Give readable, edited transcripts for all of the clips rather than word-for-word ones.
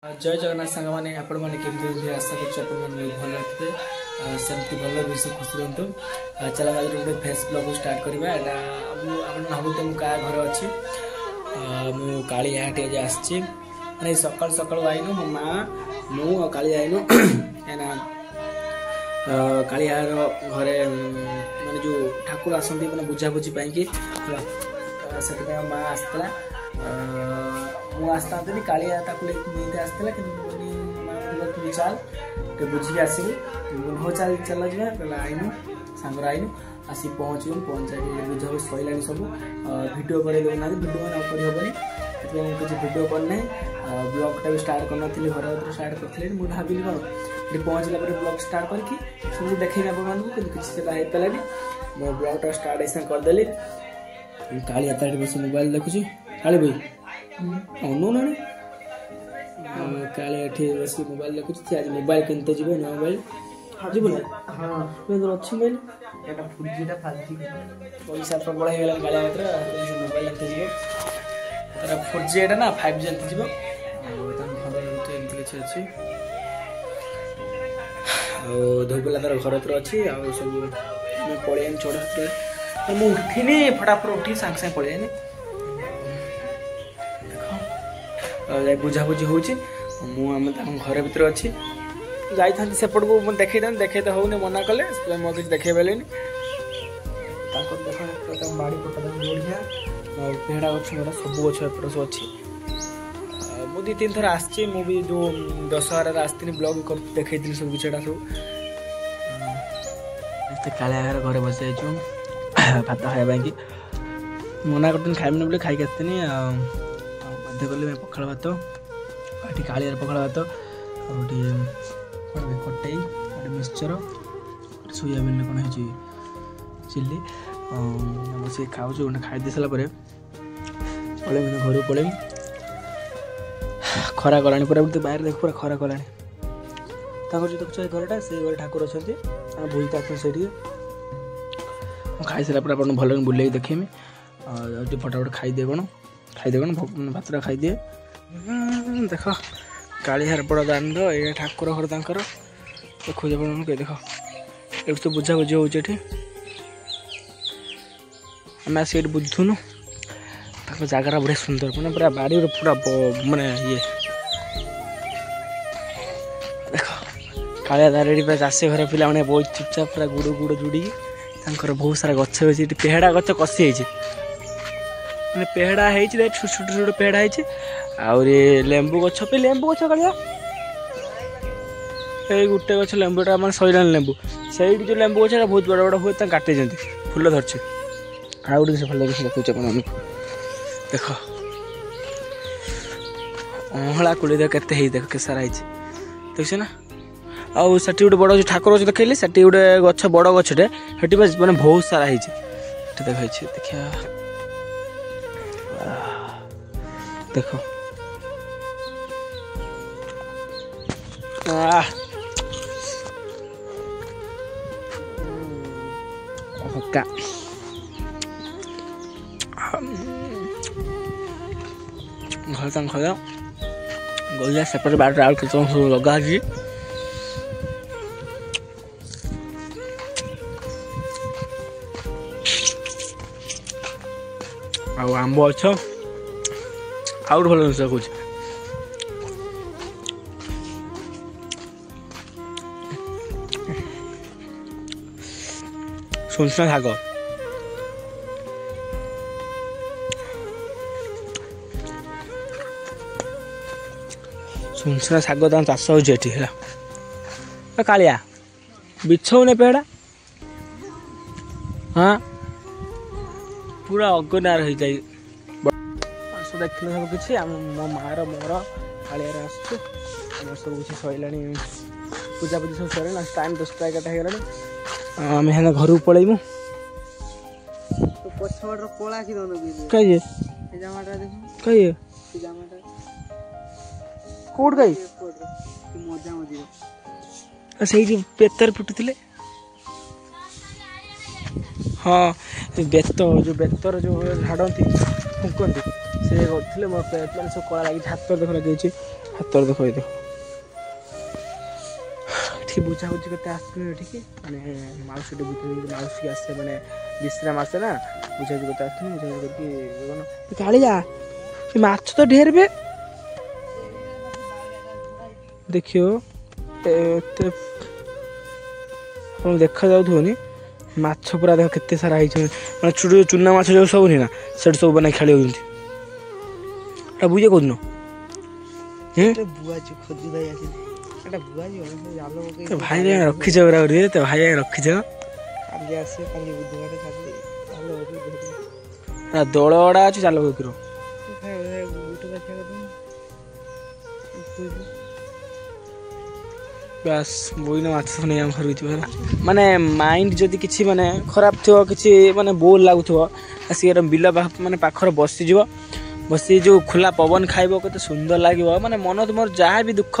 जय जगन्नाथ सांग मैंने आपण मैंने केमती आशा कर भल थे सेमती भल खुशी रुहतु चल आज गोटे फेस ब्लॉग स्टार्ट करवा आप भावते मुझे क्या घर अच्छी मुझे यहाँ आज आसी मैंने सकाल सकाल आईनु मो माँ मु काली आईनु कहीं कालियार घरे मैंने जो ठाकुर आसती मैंने बुझाबुझी पाई से माँ आसला मु आसता कालिया नहीं आसला कि माँ चल बुझी आसबू हो चल चल जा आईनु सांगर आईनु आसी पहुँचू पहुँचा बुझा सैला सब भिड कर देना भिड मैंने करहबनी किसी भिड करना ब्लॉगटा भी स्टार्ट करना घर स्टार्ट करी मुझे भाविली कौन ये पहुँचला ब्लॉग स्टार्ट करके सब देखे आपको किसी से पारानी मो ब्लॉगटा स्टार्ट ऐसा करदेली काली आता बस मोबाइल देखुची काली भाई अनु ना काली एठी बस मोबाइल देखुची आज मोबाइल किनते जीवो नया मोबाइल जीवो हां मैं अच्छी मोबाइल एटा फुजीटा फालजी पैसा प्रबल हे गेला काली मात्र मोबाइल किनते जीवो तारा 4G एटा ना 5G किनते जीवो तन घर एमती किछि अछि धोबला तार घर तर अच्छी सब पड़े चढ़ा मुझे उठिनी फटाफट उठी सांगे सांगे पड़े देख बुझाबुझी हो घर भर अच्छी जाई सेपट को देखे देखे तो होने मना कले मुझे किसी देखे पारे बाड़ी पटा बढ़िया पेड़ा गछ सब गछ एपट सब अच्छी मुझे 2-3 थर आसी भी जो दशहरा आसती ब्लॉग देखी सब किसी सब कालिया घर बस भात खाया कि मना कर खाइबनी बोले खाई आसती बाध्य कले पखाड़ भात कालिया पखाड़ भात कटई गोटे मिक्सचर सोयाबीन कौन है चिल्ली बस खाऊ गोटे खाई सारापर पलैम घर पलैम खरा कला पूरा बाहर देख पूरा खरा कला जो देखुच घरटा से घर ठाकुर अच्छा बुलता से खाई सारा आप भल बुले देखेमी फटाफट खाईदे कौन भातटा खाईदे देख कालिहार बड़ दांड ये ठाकुर घर तर देखो देख ये तो बुझाबुझी हो आम आस बुझुनु जगह बढ़िया सुंदर मैंने पूरा बाड़ी पूरा मानने ये देख कालिया दारे पूरा चाषी घर पिला मैंने बहुत चुपचाप पूरा गुड़ गुड़ जुड़ी बहुत सारा गछ अच्छी पेहड़ा गछ कषि मैंने पेहड़ा है छोट छोट पेहड़ा है लेंबू गछ पे लेंबू गछ कालिया ये गोटे गछ लेंबूटा मैं सैलानी लेंबू से जो लेंबू गछ बहुत बड़ा बड़ा हुए काटे फुल धरचे आ गोटे भल देखुच देख अहला कोड़ी देख के देख के सारा देख ना आउ से गोटे बड़ ठाकुर अच्छे देखिए से गोटे गछ बड़ गछटे से मैंने बहुत सारा है देखाई देखिया देख घर तक खाया गलिया सेपट बार आल के लगा आंब अच्छ आउ भल जिस कह सुनसुना शाग सुनसुना शाग चाष हो कालिया बिछौने पेड़ा हाँ पूरा अगनार हो जाए देख सब किसी मो मार मोर कालियार आसुँ सब किसी सैला पूजापूजी सब सर टाइम 10टा 11टा हो आम है घर पलैमु कही कही कौट गई से बेतर फुटुले हाँ बेत जो बेतर जो झाड़ती फुंकती से करते मैंने सब कला लगी हाथ देख लगे ହାତରେ ଦେଖ ଏଇ ଦେଖ ଏଠି ବୁଝାବୁଝି କେତେ ଆସୁଛନ୍ତି ଏଠିକି ମାନେ ମାଉସୀ ମାଉସୀ ଆସେ ମାନେ ବିଶ୍ରାମ ଆସେ ନା ବୁଝାବୁଝି କେତେ ଆସୁଛନ୍ତି ବୁଝାବୁଝି କରିକି କାଳିଆ ସେ ମାଛ ତ ଢେର ବେ ଦେଖିବ ଏତେ ଆପଣ ଦେଖାଯାଉଥିବନି ମାଛ ପୁରା ଦେଖ କେତେ ସାରା ହେଇଛନ୍ତି ମାନେ ଛୋଟ ଚୁନା ମାଛ ଯେଉଁ ସବୁନି ନା ସେଠି ସବୁ ମାନେ ଖେଳି ହେଉଛନ୍ତି ଏଟା ବୁଝେ କହୁଦିନ ଭାଇ ରଖିଛ ପୁରା ତ ଭାଇ ରଖିଛ ଦୋଳ ଅଡ଼ା ଅଛି ଚାଲ ପକେଇର ବାସ୍ ବୋଇନ ମାଛ ନେଇ ଆମ ଘରକୁ ଯିବ ହେଲା ମାନେ ମାଇଣ୍ଡ ଯଦି କିଛି ମାନେ ଖରାପ ଥିବ କିଛି ମାନେ ବୋର୍ ଲାଗୁଥିବ ଆସିକି ବିଲ ମାନେ ପାଖରେ ବସିଯିବ ବସି ଯେଉଁ ଖୋଲା ପବନ ଖାଇବ କେତେ ସୁନ୍ଦର ଲାଗିବ ମାନେ ମନ ତୁମର ଯାହା ବି ଦୁଃଖ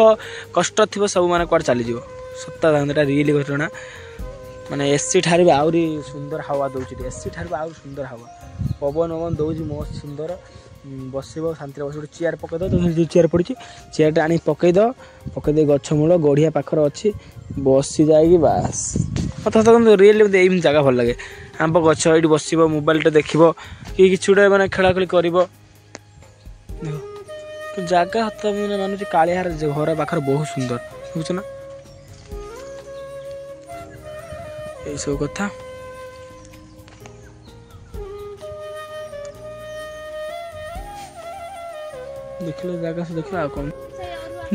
କଷ୍ଟ ଥିବ ସବୁ ମାନେ କୁଆଡ଼େ ଚାଲିଯିବ ସତ ଏଟା ରିଏଲି ଘଟଣା ମାନେ ଏସି ଠାରୁ ବି ଆହୁରି ସୁନ୍ଦର ହାୱା ଦେଉଛି ଏସି ଠାରୁ ବି ଆହୁରି ସୁନ୍ଦର ହାୱା ପବନ ଦେଉଛି ମସ୍ତ ସୁନ୍ଦର ବସିବ ଶାନ୍ତିରେ ବସିବ ଗୋଟେ ଚେୟାର ପକେଇଦେବ ଯେଉଁ ଚେୟାର ପଡ଼ିଛି ଚେୟାରଟା ଆଣିକି ପକେଇଦେଇ ଗଛ ମୂଳ ଗଢ଼ିଆ ପାଖରେ ଅଛି ବସି ଯାଇକି ବାସ୍ କଥା ରିଏଲି ମୋତେ ଏମିତି ଜାଗା ଭଲ ଲାଗେ ଆମ୍ବ ଗଛ ଏଇଠି ବସିବ ମୋବାଇଲଟା ଦେଖିବ କି କିଛି ଗୋଟେ ମାନେ ଖେଳାଖେଳି କରିବ ଜାଗା ହାତ ମାନୁଛି କାଳିଆର ଘର ପାଖରେ ବହୁତ ସୁନ୍ଦର ବୁଝୁଛ ନା ଏଇସବୁ କଥା ଦେଖିଲ ଜାଗା ଦେଖିଲ ଆଉ କ'ଣ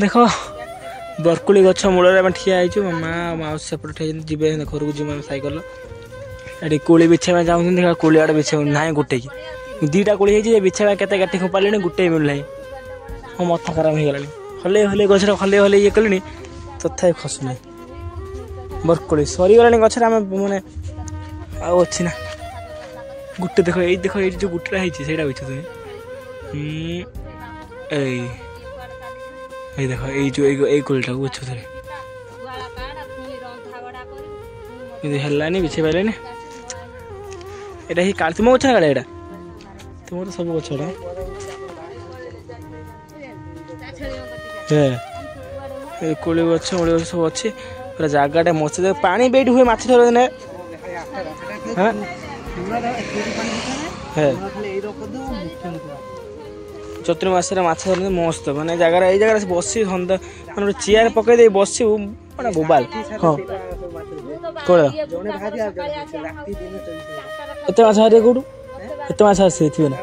ଦେଖ ବରକୁଳି ଗଛ ମୂଳରେ ଆମେ ଠିଆ ହେଇଛୁ ମା ମାଉସୀ ସେପଟେ ଠିଆ ହେଇଛନ୍ତି ଯିବେ ଘରକୁ ଯିବୁ ଆମେ ସାଇକେଲ ଏଠି କୋଳି ବିଛାଇବା ପାଇଁ ଚାହୁଁଛନ୍ତି ଦେଖିବା କୋଳି ଆଡ଼େ ବିଛାଇବା ନାହିଁ ଗୋଟେକି ଦୁଇଟା କୋଳି ହେଇଛି ବିଛାଇବା କେତେ କାଟି ଖୋପାରିଲେଣି ଗୋଟେ ମିଳୁନାହିଁ ମୋ ମଥା ଖରାପ ହେଇଗଲାଣି ହଲେଇ ଗଛରେ ହଲେଇ ଇଏ କଲିଣି ତଥାପି ଖସୁନାହିଁ ବରକୋଳି ସରିଗଲାଣି ଗଛରେ ଆମେ ମାନେ ଆଉ ଅଛି ନା ଗୋଟେ ଦେଖ ଏଇଠି ଯେଉଁ ଗୋଟେଟା ହେଇଛି ସେଇଟା ବିଛ ତୁମେ ଏଇ ଦେଖ ଏଇ ଯେଉଁ ଏଇ କୋଳିଟାକୁ ବିଛ ଥରେ କିନ୍ତୁ ହେଲାନି ବିଛେଇ ପାରିଲେନି ଏଇଟା ହିଁ କାଳି ତୁମ ଗଛ ନା କାଳେ ଏଇଟା ତୁମର ତ ସବୁ ଗଛ ଏଇଟା এই কোଳି ଗଛ ସବୁ ଅଛି ପୁରା ଜାଗାଟା ମସ୍ତ ପାଣି ବି ଏଇଠି ହୁଏ ମାଛ ଧର ଦିନେ ଚୈତ୍ର ମାସରେ ମାଛ ଧରନ୍ତି ମସ୍ତ ମାନେ ଜାଗାରେ ଏଇ ଜାଗାରେ ବସି ସନ୍ଧ୍ୟା ମାନେ ଗୋଟେ ଚେୟାର ପକେଇ ଦେଇ ବସିବୁ ମାନେ ବୋବାଲ ହଁ କୋଳ ଏତେ ମାଛ ହାରିଏ କୋଉଠୁ ଏତେ ମାଛ ଆସିଥିବେ ନା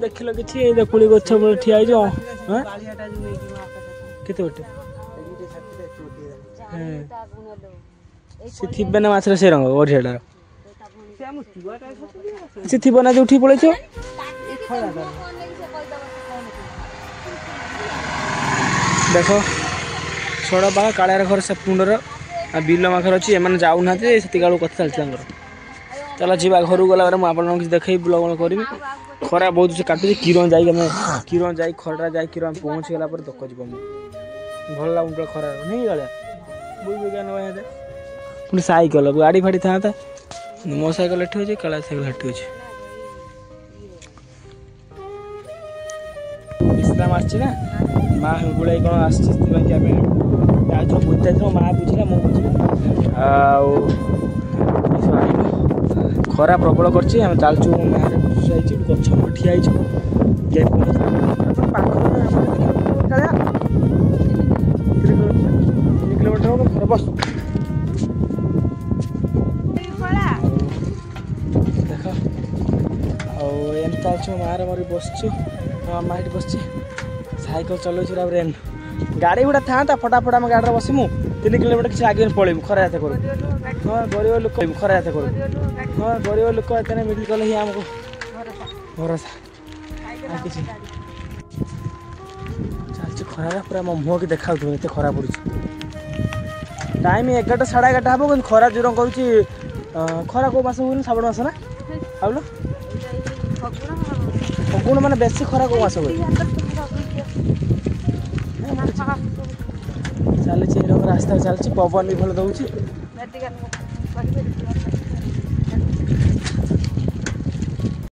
ଦେଖିଲ କିଛି ଏଇ କୋଳି ଗଛ ଠିଆ ହେଇଛ କେତେ ଗୋଟେ ସେ ଥିବେ ନା ମାଛର ସେ ରଙ୍ଗ ବଢିଆଟାର ସେ ଥିବ ନା ଯୋଉଠି ପଳେଇଛ ଦେଖ ଛଡ଼ ପାଖ କାଳିଆର ଘର ସେ ପୁଣ୍ଡର ଆଉ ବିଲ ପାଖରେ ଅଛି ଏମାନେ ଯାଉନାହାନ୍ତି ସେତିକି ବେଳକୁ କଥା ଚାଲିଛି ତାଙ୍କର ଚାଲ ଯିବା ଘରକୁ ଗଲା ପରେ ମୁଁ ଆପଣଙ୍କୁ କିଛି ଦେଖେଇ ବ୍ଲଗ କରିବି ଖରା ବହୁତ ସେ କାଟୁଛି କିରଣ ଯାଇକି ଆମେ କିରଣ ଯାଇ ଖରାଟା ଯାଇ କିରଣ ପହଞ୍ଚିଗଲା ପରେ ଦୋକ ଯିବ ମୁଁ ଭଲ ଲାଗୁନି ଖରା ନେଇ ଗଲା ପୁଣି ସାଇକେଲ ଗାଡ଼ି ଫାଡ଼ି ଥାନ୍ତା ମୋ ସାଇକେଲ ଏଠି ଅଛି କାଳିଆ ସାଇକେଲ ଏଠି ଅଛି ବିଶ୍ରାମ ଆସିଛି ନା ମା ଗୁଳାଇ କ'ଣ ଆସିଛି ସେଥିପାଇଁ କି ଆମେ ଆଉଥର ବୁଝିଯାଇଥିଲୁ ମା ବୁଝିଲା ମୁଁ ବୁଝିଲି ଆଉ ଖରା ପ୍ରବଳ କରିଛି ଆମେ ଚାଲୁଛୁ ଗାଁରେ ଯାଇଛି ଗଛ ଠିଆ ହେଇଛୁ ଯାଇ କିଲୋମିଟର ହବ ଘର ବସ ଦେଖ ଆଉ ଏମିତି ଚାଲୁଛୁ ମାଆରେ ମରି ବସିଛୁ ମାମା ଏଠି ବସିଛି ସାଇକେଲ ଚଲାଉଛୁ ତାପରେ ଗାଡ଼ି ଗୁଡ଼ା ଥାନ୍ତା ଫଟାଫଟ ଆମେ ଗାଡ଼ିରେ ବସିମୁ 3 କିଲୋମିଟର କିଛି ଆଗରେ ପଳେଇବୁ ଖରା ଏତେ କରୁ ହଁ ଗରିବ ଲୋକ ଖରା ଏତେ କରୁ ହଁ ଗରିବ ଲୋକ ଏତେ ମିଡ଼ିଲ କଲେ ହିଁ ଆମକୁ ଭରସା ଆଉ କିଛି ଚାଲିଛି ଖରା ପୁରା ମୋ ମୁହଁକି ଦେଖାଉଥିବ ଏତେ ଖରା ପଡ଼ୁଛି ଟାଇମ୍ 11ଟା 11:30 ହେବ କିନ୍ତୁ ଖରା ଜୋର କରୁଛି ଖରା କେଉଁ ମାସ ହୁଏନି ଶ୍ରାବଣ ମାସ ନା ଭାବିଲ ଫଗୁଣ ମାନେ ବେଶୀ ଖରା କେଉଁ ମାସ ହୁଏ ଚାଲିଛି ଏରକମ ରାସ୍ତା ଚାଲିଛି ପବନ ବି ଭଲ ଦେଉଛି